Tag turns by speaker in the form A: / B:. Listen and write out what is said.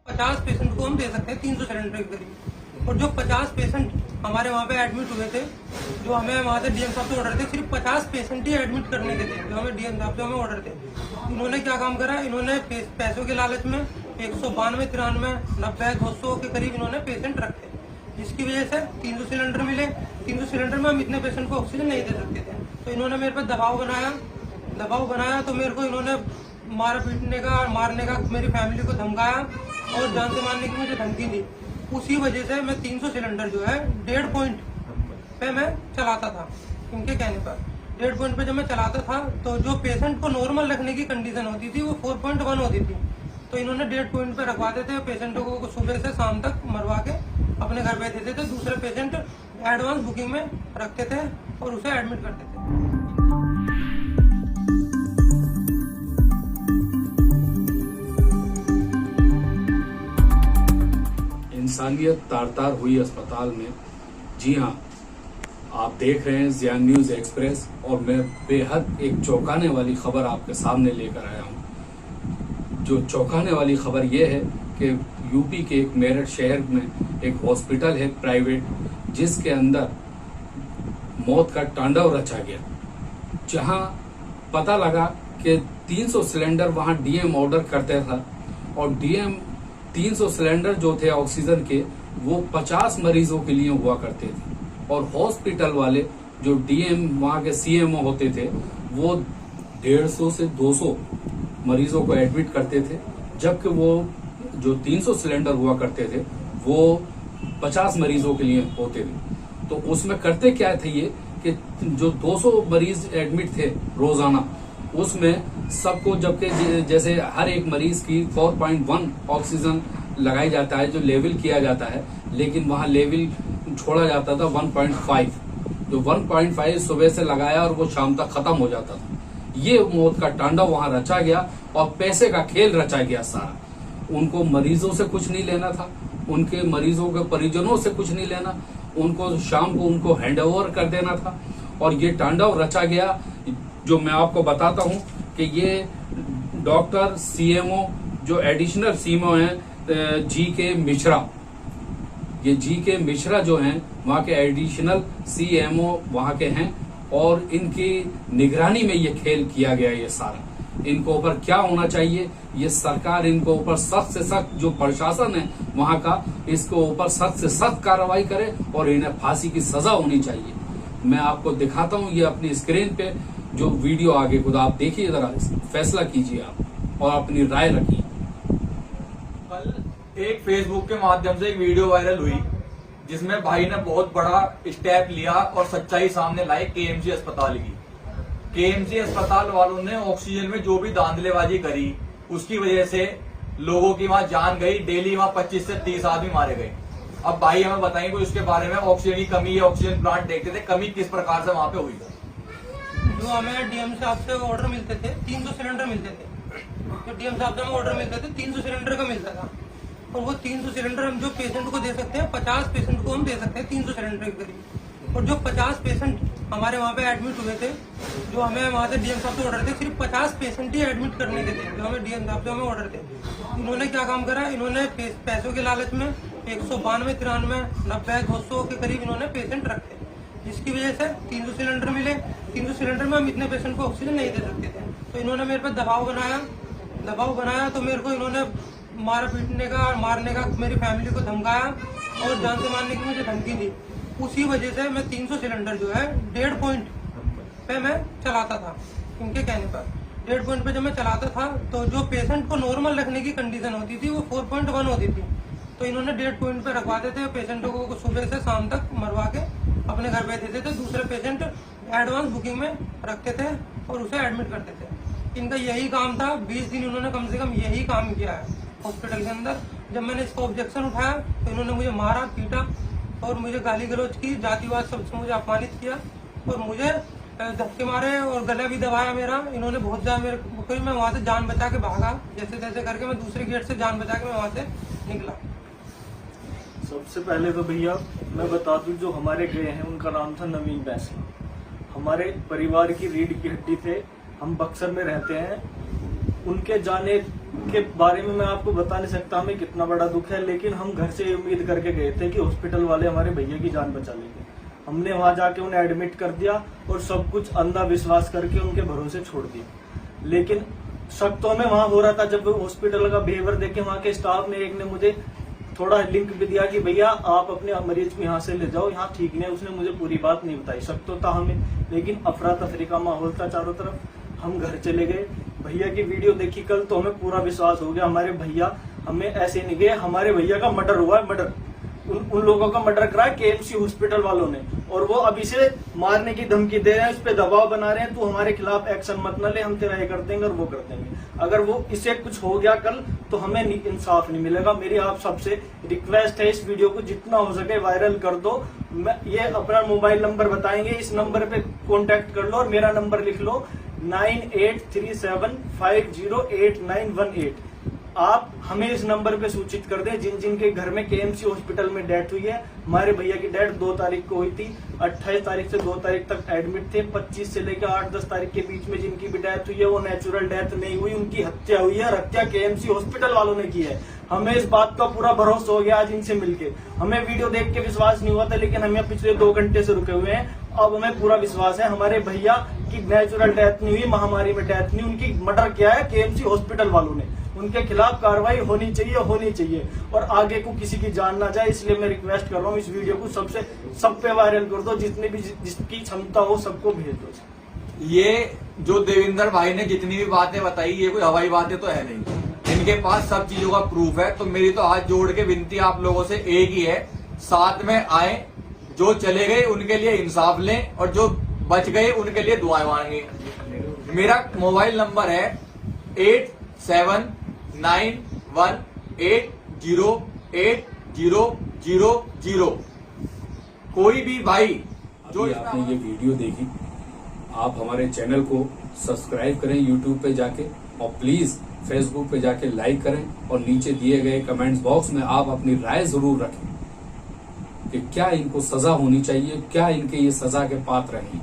A: 50 patient को हम दे सकते हैं 300 सिलेंडर के करीब। और जो 50 पेशेंट हमारे वहाँ पे एडमिट हुए थे, जो हमें वहाँ से डीएम साहब से ऑर्डर थे, सिर्फ 50 पेशेंट ही एडमिट करने के थे, जो हमें डीएम साहब से हमें ऑर्डर थे। इन्होंने क्या काम करा, इन्होंने पैसों के लालच में 192, 93, 90, 200 के करीब इन्होंने पेशेंट रखे, जिसकी वजह से 300 सिलेंडर मिले। 300 सिलेंडर में हम इतने पेशेंट को ऑक्सीजन नहीं दे सकते थे, तो इन्होंने मेरे पर दबाव बनाया तो मेरे को इन्होंने मारने का, मेरी फैमिली को धमकाया और जान से मारने की मुझे धमकी दी। उसी वजह से मैं 300 सिलेंडर जो है 1.5 पॉइंट पे मैं चलाता था। इनके कहने पर 1.5 पॉइंट पे जब मैं चलाता था तो जो पेशेंट को नॉर्मल रखने की कंडीशन होती थी वो 4.1 होती थी, तो इन्होंने 1.5 पॉइंट पे रखवाते थे। पेशेंटों को सुबह से शाम तक मरवा के अपने घर पे देते थे। दूसरे पेशेंट एडवांस बुकिंग में रखते थे और उसे एडमिट करते थे।
B: इंसानियत तार-तार हुई अस्पताल में। जी हाँ, आप देख रहे हैं ज़िया न्यूज़ एक्सप्रेस और मैं बेहद एक चौंकाने वाली खबर आपके सामने लेकर आया हूँ। जो चौंकाने वाली खबर यह है कि यूपी के एक मेरठ शहर में एक हॉस्पिटल है प्राइवेट, जिसके अंदर मौत का तांडव रचा गया, जहां पता लगा कि 300 सिलेंडर वहां डीएम ऑर्डर करता था और डीएम 300 सिलेंडर जो थे ऑक्सीजन के वो 50 मरीजों के लिए हुआ करते थे, और हॉस्पिटल वाले जो डीएम वहां के सीएमओ होते थे वो 150 से 200 मरीजों को एडमिट करते थे, जबकि वो जो 300 सिलेंडर हुआ करते थे वो 50 मरीजों के लिए होते थे। तो उसमें करते क्या थे ये कि जो 200 मरीज एडमिट थे रोजाना, उसमें सबको, जबकि जैसे हर एक मरीज की 4.1 ऑक्सीजन लगाई जाता है, जो लेवल किया जाता है, लेकिन वहां लेवल छोड़ा जाता था 1.5, जो 1.5 सुबह से लगाया और वो शाम तक खत्म हो जाता था। ये मौत का तांडव वहां रचा गया और पैसे का खेल रचा गया सारा। उनको मरीजों से कुछ नहीं लेना था, उनके मरीजों के परिजनों से कुछ नहीं लेना, उनको शाम को उनको हैंडओवर कर देना था, और ये तांडव रचा गया। जो मैं आपको बताता हूं कि ये डॉक्टर सीएमओ जो एडिशनल सीएमओ हैं जीके मिश्रा, ये जीके मिश्रा जो हैं वहां के एडिशनल सीएमओ वहां के हैं, और इनकी निगरानी में ये खेल किया गया। ये सारा इनको ऊपर क्या होना चाहिए, ये सरकार इनको ऊपर सख्त से सख्त, जो प्रशासन है वहां का, इसको ऊपर सख्त से सख्त कार्रवाई करे और इन्हें फांसी की सजा होनी चाहिए। मैं आपको दिखाता हूं ये अपनी स्क्रीन पे जो वीडियो आगे खुद आप देखिए, जरा फैसला कीजिए आप और अपनी राय रखिए।
C: कल एक फेसबुक के माध्यम से एक वीडियो वायरल हुई जिसमें भाई ने बहुत बड़ा स्टेप लिया और सच्चाई सामने लाई केएमसी अस्पताल की। केएमसी अस्पताल वालों ने ऑक्सीजन में जो भी धांधलेबाजी करी, उसकी वजह से लोगों की वहां जान गई। डेली वहां 25 से 30 आदमी मारे गए। अब भाई हमें बताएंगे उसके बारे में, ऑक्सीजन की कमी है, ऑक्सीजन प्लांट देखते थे, कमी किस प्रकार से वहां पे हुई।
A: जो हमें डीएम साहब से ऑर्डर मिलते थे 300 सिलेंडर मिलते थे, जो डीएम साहब से हमें ऑर्डर मिलते थे 300 सिलेंडर का मिलता था, और वो 300 सिलेंडर हम जो पेशेंट को दे सकते हैं, 50 पेशेंट को हम दे सकते हैं 300 सिलेंडर के करीब। और जो 50 पेशेंट हमारे वहाँ पे एडमिट हुए थे, जो हमें वहाँ से डीएम साहब से ऑर्डर थे, सिर्फ 50 पेशेंट ही एडमिट करने के थे, जो हमें डीएम साहब से हमें ऑर्डर थे। इन्होंने क्या काम करा, इन्होंने पैसों के लालच में 192, 93, 90, 200 के करीब इन्होंने पेशेंट रखे, जिसकी वजह से 300 सिलेंडर मिले। 300 सिलेंडर में हम इतने पेशेंट को ऑक्सीजन नहीं दे सकते थे, तो इन्होंने मेरे पर दबाव बनाया तो मेरे को इन्होंने मारने का, मेरी फैमिली को धमकाया और जान से मारने की मुझे धमकी दी। उसी वजह से मैं 300 सिलेंडर जो है 1.5 पॉइंट पे मैं चलाता था। इनके कहने पर 1.5 पॉइंट पे जब मैं चलाता था तो जो पेशेंट को नॉर्मल रखने की कंडीशन होती थी वो 4.1 होती थी, तो इन्होंने 1.5 पॉइंट पे रखवाते थे। पेशेंटों को सुबह से शाम तक मरवा के अपने घर पे देते थे। दूसरे पेशेंट एडवांस बुकिंग में रखते थे और उसे एडमिट करते थे। इनका यही काम था। 20 दिन इन्होंने कम से कम यही काम किया है हॉस्पिटल के अंदर। जब मैंने इसका ऑब्जेक्शन उठाया तो इन्होंने मुझे मारा, पीटा और मुझे गाली गलौज की, जातिवाद सबसे मुझे अपमानित किया और मुझे धक्के मारे और गला भी दबाया मेरा। इन्होंने बहुत ज्यादा मेरे को, मैं वहां से जान बचा के भागा, जैसे तैसे करके मैं दूसरे गेट से जान बचा के मैं वहां से निकला।
D: सबसे पहले तो भैया मैं बता दूं, जो हमारे गए हैं उनका नाम था नवीन बैसी। हमारे परिवार की रीढ़ की हड्डी थे। हम बक्सर में रहते हैं। उनके जाने के बारे में मैं आपको बता नहीं सकता हमें कितना बड़ा दुख है, लेकिन हम घर से उम्मीद करके गए थे कि हॉस्पिटल वाले हमारे भैया की जान बचा लेंगे। हमने वहां जाके उन्हें एडमिट कर दिया और सब कुछ अंधा विश्वास करके उनके भरोसे छोड़ दिया। लेकिन शक तो हमें वहां हो रहा था जब हॉस्पिटल का बिहेवियर देखे वहां के स्टाफ ने, एक ने मुझे थोड़ा लिंक भी दिया कि भैया आप अपने मरीज को यहाँ से ले जाओ, यहाँ ठीक नहीं है। उसने मुझे पूरी बात नहीं बताई, शक तो था हमें, लेकिन अफरा तफरी का माहौल था चारों तरफ। हम घर चले गए, भैया की वीडियो देखी कल तो हमें पूरा विश्वास हो गया हमारे भैया हमें ऐसे नहीं गए। हमारे भैया का मर्डर हुआ है, मर्डर उन लोगों का मर्डर कराया केएमसी हॉस्पिटल वालों ने, और वो अभी से मारने की धमकी दे रहे हैं, उस पर दबाव बना रहे हैं, तू हमारे खिलाफ एक्शन मत न ले, हम तेरा ये कर देंगे और वो कर देंगे। अगर वो इसे कुछ हो गया कल तो हमें इंसाफ नहीं मिलेगा। मेरी आप सबसे रिक्वेस्ट है, इस वीडियो को जितना हो सके वायरल कर दो। ये अपना मोबाइल नंबर बताएंगे, इस नंबर पे कॉन्टेक्ट कर लो और मेरा नंबर लिख लो 9837508918। आप हमें इस नंबर पे सूचित कर दें जिन जिन के घर में केएमसी हॉस्पिटल में डेथ हुई है। हमारे भैया की डेथ 2 तारीख को हुई थी, 28 तारीख से 2 तारीख तक एडमिट थे। 25 से लेकर 8-10 तारीख के बीच में जिनकी भी डेथ हुई है वो नेचुरल डेथ नहीं हुई, उनकी हत्या हुई है। हत्या केएमसी हॉस्पिटल वालों ने की है। हमें इस बात का पूरा भरोसा हो गया आज इनसे मिलके। हमें वीडियो देख के विश्वास नहीं हुआ था, लेकिन हमें पिछले 2 घंटे से रुके हुए हैं, अब हमें पूरा विश्वास है। हमारे भैया की नेचुरल डेथ नहीं हुई, महामारी में डेथ नहीं, उनकी मर्डर किया है केएमसी हॉस्पिटल वालों ने। उनके खिलाफ कार्रवाई होनी चाहिए और आगे को किसी की जान ना जाए। इसलिए मैं रिक्वेस्ट कर रहा हूँ, इस वीडियो को सब पे वायरल कर दो, जितने भी जिसकी क्षमता हो सबको भेज दो।
C: ये जो देविंदर भाई ने जितनी भी बातें बताई, ये कोई हवाई बातें तो है नहीं, इनके पास सब चीजों का प्रूफ है। तो मेरी तो हाथ जोड़ के विनती आप लोगों से एक ही है, साथ में आए, जो चले गए उनके लिए इंसाफ लें और जो बच गए उनके लिए दुआएं मांगे। मेरा मोबाइल नंबर है 8791808000। कोई भी भाई जो
B: आपने ये वीडियो देखी, आप हमारे चैनल को सब्सक्राइब करें यूट्यूब पे जाके, और प्लीज फेसबुक पे जाके लाइक करें, और नीचे दिए गए कमेंट्स बॉक्स में आप अपनी राय जरूर रखें कि क्या इनको सजा होनी चाहिए, क्या इनके ये सजा के पात्र हैं।